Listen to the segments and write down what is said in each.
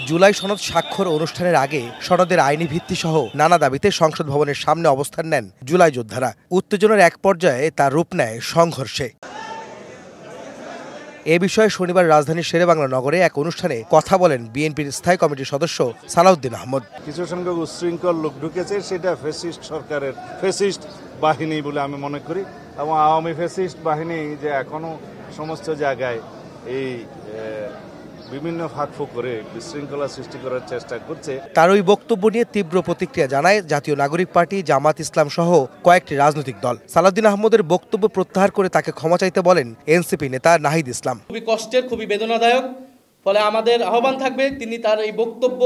জুলাই সনদ স্বাক্ষর অনুষ্ঠানের আগে সনদের আইনি ভিত্তি সহ নানা দাবিতে সংসদ ভবনের সামনে অবস্থান নেন জুলাই যোদ্ধারা। উত্তেজনার এক পর্যায়ে তার রূপ নেয় সংঘর্ষে। এ বিষয়ে শনিবার রাজধানীর শেরেবাংলা নগরে এক অনুষ্ঠানে কথা বলেন বিএনপির স্থায়ী কমিটির সদস্য সালাউদ্দিন আহমদ। কিছু সংখ্যক উচ্ছৃঙ্খল লোক ঢুকেছে, সেটা ফ্যাসিস্ট সরকারের ফ্যাসিস্ট বাহিনী বলে আমি মনে করি, এবং আওয়ামী ফ্যাসিস্ট বাহিনী যে এখনো সমস্ত জায়গায় এই বিভিন্ন ফাঁকফোঁক করে বিশৃঙ্খলা সৃষ্টি করার চেষ্টা করছে। তার ওই বক্তব্য নিয়ে তীব্র প্রতিক্রিয়া জানায় জাতীয় নাগরিক পার্টি, জামাত ইসলাম সহ কয়েকটি রাজনৈতিক দল। সালাউদ্দিন আহমদের বক্তব্য প্রত্যাহার করে তাকে ক্ষমা চাইতে বলেন এনসিপি নেতা নাহিদ ইসলাম। খুবই কষ্টের, খুবই বেদনাদায়ক। ফলে আমাদের আহ্বান থাকবে তিনি তার এই বক্তব্য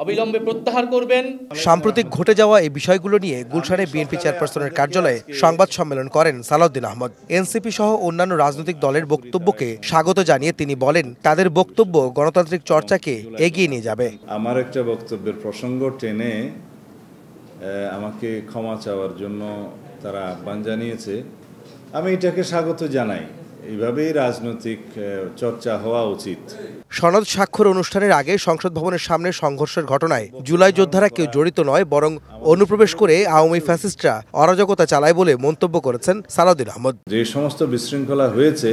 অবিলম্বে প্রত্যাহার করবেন। সাম্প্রতিক ঘটে যাওয়া এই বিষয়গুলো নিয়ে গুলশানে বিএনপি চেয়ারপারসনের কার্যালয়ে সংবাদ সম্মেলন করেন সালাউদ্দিন আহমদ। এনসিপি সহ অন্যান্য রাজনৈতিক দলের বক্তব্যকে স্বাগত জানিয়ে তিনি বলেন, তাদের বক্তব্য গণতান্ত্রিক চর্চাকে এগিয়ে নিয়ে যাবে। আমার একটা বক্তব্যের প্রসঙ্গ টেনে আমাকে ক্ষমা চাওয়ার জন্য তারা আহ্বান জানিয়েছে, আমি এটাকে স্বাগত জানাই। এইভাবেই রাজনৈতিক চর্চা হওয়া উচিত। সনদ স্বাক্ষর অনুষ্ঠানের আগে সংসদ ভবনের সামনে সংঘর্ষের ঘটনায় জুলাই যোদ্ধারা কেউ জড়িত নয়, বরং অনুপ্রবেশ করে আওয়ামী ফ্যাসিস্টরা অরাজকতা চালায় বলে মন্তব্য করেছেন সালাউদ্দিন আহমদ। যে সমস্ত বিশৃঙ্খলা হয়েছে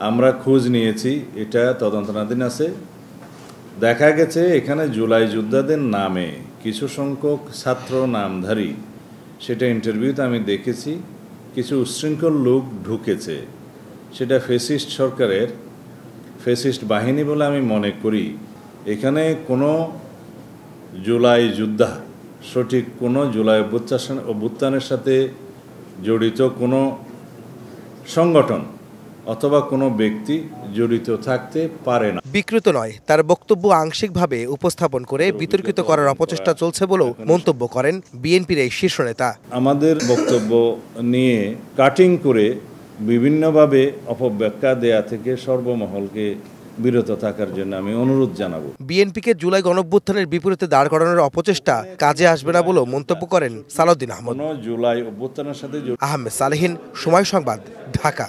আমরা খোঁজ নিয়েছি, এটা তদন্তাধীন আছে। দেখা গেছে এখানে জুলাই যোদ্ধাদের নামে কিছু সংখ্যক ছাত্র নামধারী, সেটা ইন্টারভিউতে আমি দেখেছি, কিছু উচ্ছৃঙ্খল লোক ঢুকেছে। সেটা ফ্যাসিস্ট সরকারের ফ্যাসিস্ট বাহিনী বলে আমি মনে করি। এখানে কোনো জুলাই যোদ্ধা, সঠিক কোনো জুলাই অভ্যুত্থানের সাথে জড়িত কোনো সংগঠন অথবা কোনো ব্যক্তি জড়িত থাকতে পারে না। বিকৃত নয়, তার বক্তব্য আংশিকভাবে উপস্থাপন করে বিতর্কিত করার অপচেষ্টা চলছে বলেও মন্তব্য করেন বিএনপির এই শীর্ষ নেতা। আমাদের বক্তব্য নিয়ে কাটিং করে বিভিন্নভাবে অপব্যাখ্যা দেয়া থেকে সর্বমহলকে বিরত থাকার জন্য আমি অনুরোধ জানাবো। বিএনপিকে জুলাই গণঅভ্যুত্থানের বিপরীতে দাঁড় করানোর অপচেষ্টা কাজে আসবে না বলেও মন্তব্য করেন সালাউদ্দিন আহমদ। জুলাই অভ্যুত্থানের সাথে আহমেদ সালেহীন, সময় সংবাদ, ঢাকা।